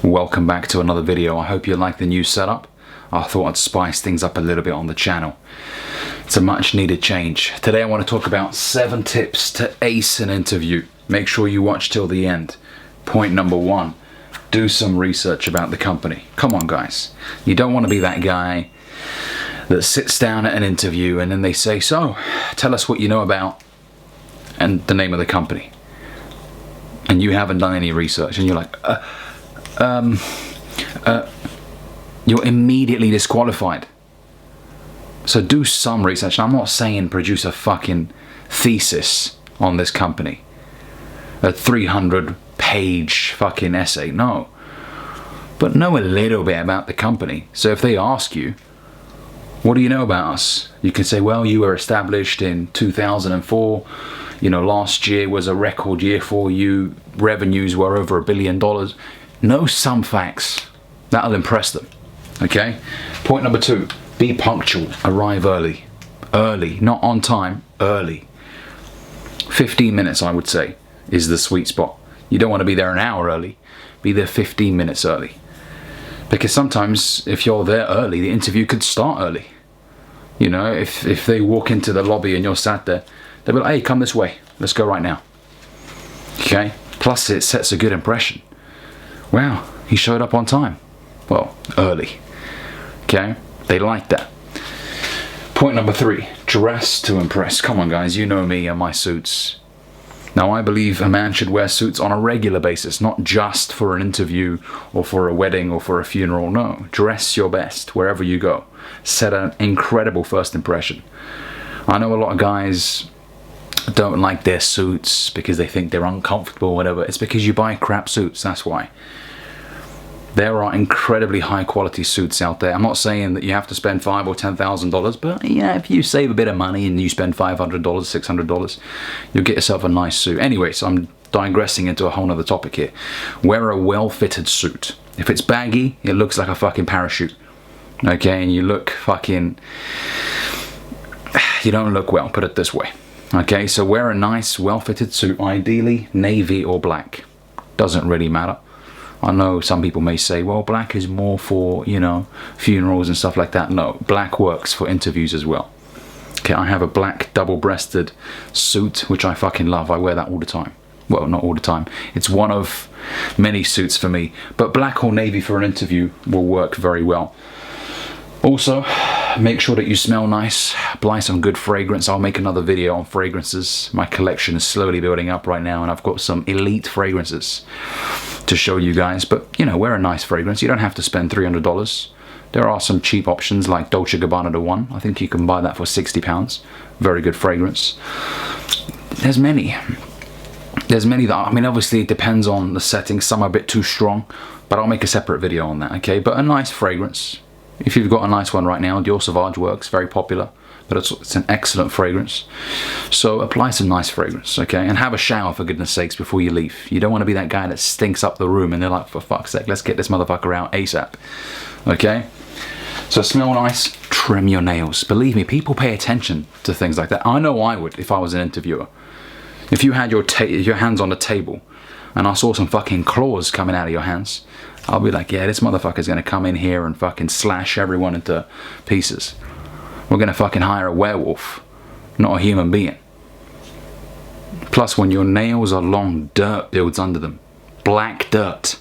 Welcome back to another video. I hope you like the new setup. I thought I'd spice things up a little bit on the channel. It's a much needed change. Today I want to talk about 7 tips to ace an interview. Make sure you watch till the end. Point number 1, do some research about the company. Come on guys, you don't want to be that guy that sits down at an interview and then they say, so tell us what you know about and the name of the company, and you haven't done any research and you're like you're immediately disqualified. So do some research. I'm not saying produce a fucking thesis on this company, a 300-page fucking essay, no, but know a little bit about the company. So if they ask you, what do you know about us? You can say, well, you were established in 2004. You know, last year was a record year for you. Revenues were over $1 billion. Know some facts. That'll impress them. Okay? Point number 2, be punctual. Arrive early. Early, not on time, early. 15 minutes, I would say, is the sweet spot. You don't want to be there an hour early. Be there 15 minutes early. Because sometimes if you're there early, the interview could start early. You know, if they walk into the lobby and you're sat there, they'll be like, hey, come this way. Let's go right now. Okay? Plus it sets a good impression. Wow, he showed up on time. Well, early. Okay? They like that. Point number 3, dress to impress. Come on guys, you know me and my suits. Now I believe a man should wear suits on a regular basis, not just for an interview or for a wedding or for a funeral. No, dress your best wherever you go. Set an incredible first impression. I know a lot of guys don't like their suits because they think they're uncomfortable or whatever. It's because you buy crap suits, that's why. There are incredibly high quality suits out there. I'm not saying that you have to spend $5,000 or $10,000, but yeah, if you save a bit of money and you spend $500, $600, you'll get yourself a nice suit. Anyway, so I'm digressing into a whole nother topic here. Wear a well-fitted suit. If it's baggy, it looks like a fucking parachute. Okay, and you look fucking... you don't look well, put it this way. Okay, so wear a nice, well-fitted suit, ideally navy or black. Doesn't really matter. I know some people may say, well, black is more for, you know, funerals and stuff like that. No, black works for interviews as well. Okay, I have a black double-breasted suit, which I fucking love. I wear that all the time. Well, not all the time. It's one of many suits for me. But black or navy for an interview will work very well. Also, make sure that you smell nice. Apply some good fragrance. I'll make another video on fragrances. My collection is slowly building up right now, and I've got some elite fragrances to show you guys. But, you know, wear a nice fragrance. You don't have to spend $300. There are some cheap options like Dolce & Gabbana The One. I think you can buy that for £60. Very good fragrance. There's many that, I mean, obviously it depends on the setting. Some are a bit too strong, but I'll make a separate video on that, okay? But a nice fragrance. If you've got a nice one right now, Dior Sauvage works, very popular, but it's an excellent fragrance. So apply some nice fragrance, okay? And have a shower, for goodness sakes, before you leave. You don't want to be that guy that stinks up the room and they're like, for fuck's sake, let's get this motherfucker out ASAP, okay? So smell nice, trim your nails. Believe me, people pay attention to things like that. I know I would if I was an interviewer. If you had your hands on the table and I saw some fucking claws coming out of your hands, I'll be like, yeah, this motherfucker's gonna come in here and fucking slash everyone into pieces. We're gonna fucking hire a werewolf, not a human being. Plus, when your nails are long, dirt builds under them. Black dirt.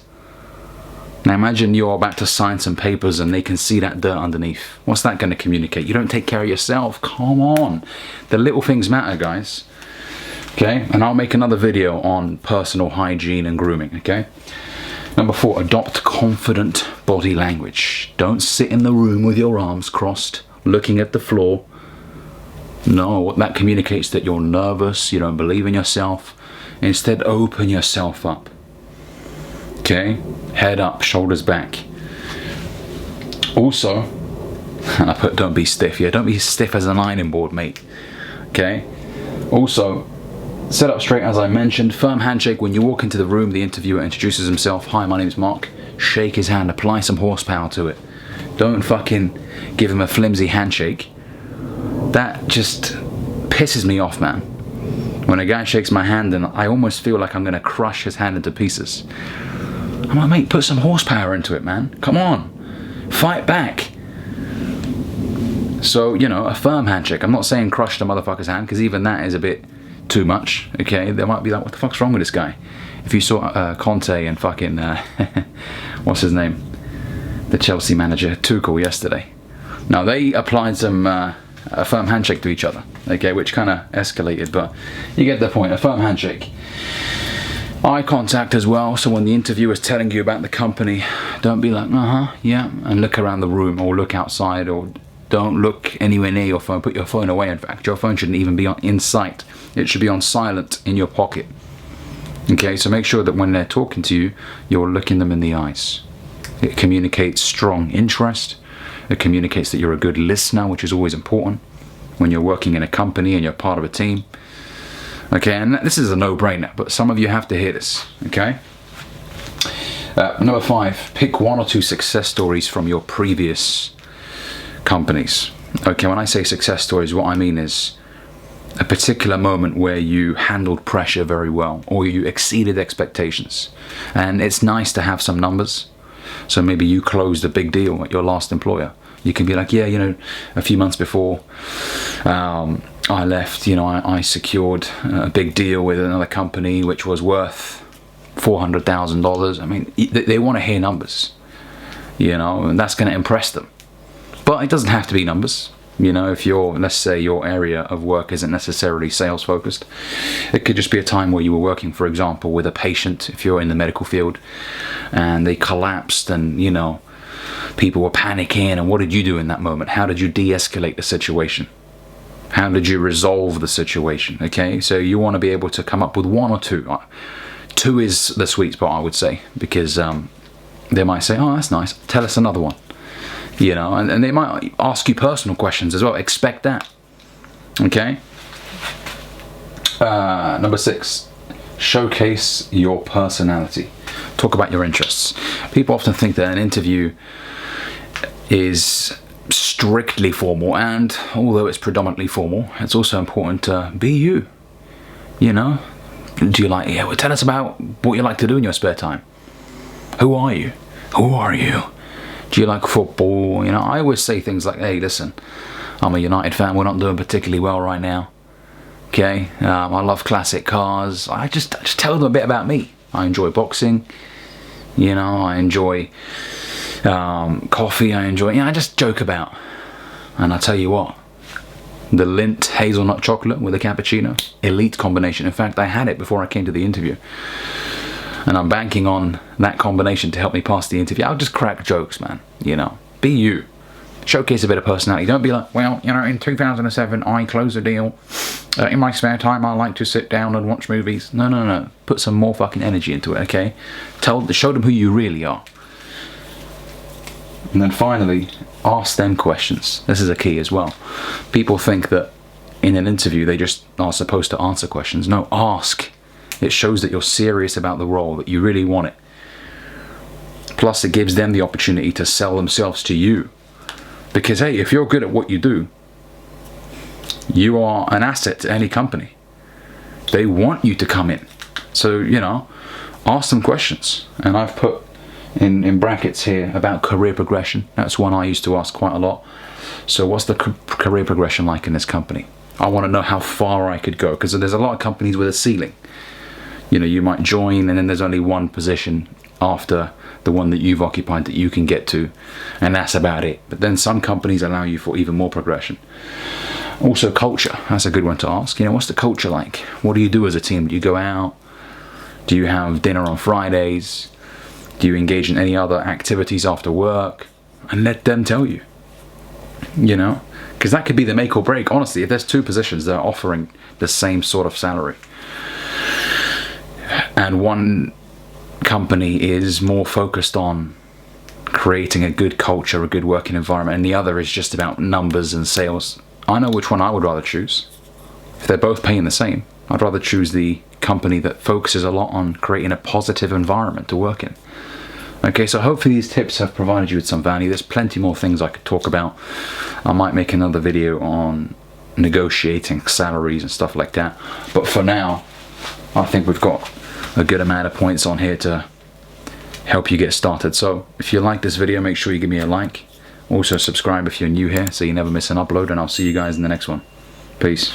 Now imagine you're about to sign some papers and they can see that dirt underneath. What's that gonna communicate? You don't take care of yourself. Come on. The little things matter, guys. Okay, and I'll make another video on personal hygiene and grooming, okay? Number 4, adopt confident body language. Don't sit in the room with your arms crossed, looking at the floor. No, that communicates that you're nervous, you don't believe in yourself. Instead, open yourself up. Okay? Head up, shoulders back. Also, and I put don't be stiff here. Don't be stiff as an ironing board, mate. Okay? Also, set up straight as I mentioned. Firm handshake when you walk into the room. The interviewer introduces himself. Hi, my name's Mark. Shake his hand. Apply some horsepower to it. Don't fucking give him a flimsy handshake. That just pisses me off, man. When a guy shakes my hand and I almost feel like I'm gonna crush his hand into pieces. I'm like, mate, put some horsepower into it, man. Come on. Fight back. So, you know, a firm handshake. I'm not saying crush the motherfucker's hand, because even that is a bit too much, okay? They might be like, what the fuck's wrong with this guy? If you saw Conte and fucking, what's his name? The Chelsea manager, Tuchel, yesterday. Now, they applied some, a firm handshake to each other, okay, which kind of escalated, but you get the point, a firm handshake. Eye contact as well, so when the interviewer is telling you about the company, don't be like, yeah, and look around the room, or look outside, or don't look anywhere near your phone. Put your phone away, in fact. Your phone shouldn't even be in sight. It should be on silent in your pocket. Okay, so make sure that when they're talking to you, you're looking them in the eyes. It communicates strong interest. It communicates that you're a good listener, which is always important when you're working in a company and you're part of a team. Okay, and this is a no-brainer, but some of you have to hear this, okay? Number 5, pick 1 or 2 success stories from your previous companies. Okay, when I say success stories, what I mean is a particular moment where you handled pressure very well, or you exceeded expectations. And it's nice to have some numbers. So maybe you closed a big deal at your last employer. You can be like, yeah, you know, a few months before I left, you know, I secured a big deal with another company which was worth $400,000. I mean, they want to hear numbers, you know, and that's going to impress them. But it doesn't have to be numbers. You know, if let's say your area of work isn't necessarily sales focused, it could just be a time where you were working, for example, with a patient, if you're in the medical field, and they collapsed and, you know, people were panicking, and what did you do in that moment? How did you de-escalate the situation? How did you resolve the situation? Okay, so you want to be able to come up with 1 or 2. 2 is the sweet spot, I would say, because they might say, oh, that's nice, tell us another one. You know, and they might ask you personal questions as well. Expect that. Okay. Number 6, showcase your personality. Talk about your interests. People often think that an interview is strictly formal, and although it's predominantly formal, it's also important to be you. You know, do you like? Yeah, well, tell us about what you like to do in your spare time. Who are you? Who are you? Do you like football? You know, I always say things like, hey, listen, I'm a United fan, we're not doing particularly well right now. Okay, I love classic cars. I just tell them a bit about me. I enjoy boxing, you know, I enjoy coffee, I just joke about. And I tell you what, the Lindt hazelnut chocolate with a cappuccino, elite combination. In fact, I had it before I came to the interview. And I'm banking on that combination to help me pass the interview. I'll just crack jokes, man. You know, be you. Showcase a bit of personality. Don't be like, well, you know, in 2007, I closed a deal. In my spare time, I like to sit down and watch movies. No. Put some more fucking energy into it, okay? Show them who you really are. And then finally, ask them questions. This is a key as well. People think that in an interview, they just are supposed to answer questions. No, ask. It shows that you're serious about the role, that you really want it. Plus, it gives them the opportunity to sell themselves to you. Because, hey, if you're good at what you do, you are an asset to any company. They want you to come in. So, you know, ask them questions. And I've put in brackets here about career progression. That's one I used to ask quite a lot. So what's the career progression like in this company? I want to know how far I could go, because there's a lot of companies with a ceiling. You know, you might join and then there's only one position after the one that you've occupied that you can get to, and that's about it. But then some companies allow you for even more progression. Also, culture, that's a good one to ask. You know, what's the culture like? What do you do as a team? Do you go out? Do you have dinner on Fridays? Do you engage in any other activities after work? And let them tell you. You know, because that could be the make or break. Honestly, if there's 2 positions that are offering the same sort of salary, and one company is more focused on creating a good culture, a good working environment, and the other is just about numbers and sales, I know which one I would rather choose. If they're both paying the same, I'd rather choose the company that focuses a lot on creating a positive environment to work in. Okay, so hopefully these tips have provided you with some value. There's plenty more things I could talk about. I might make another video on negotiating salaries and stuff like that. But for now, I think we've got a good amount of points on here to help you get started. So if you like this video, make sure you give me a like. Also subscribe if you're new here so you never miss an upload, and I'll see you guys in the next one. Peace.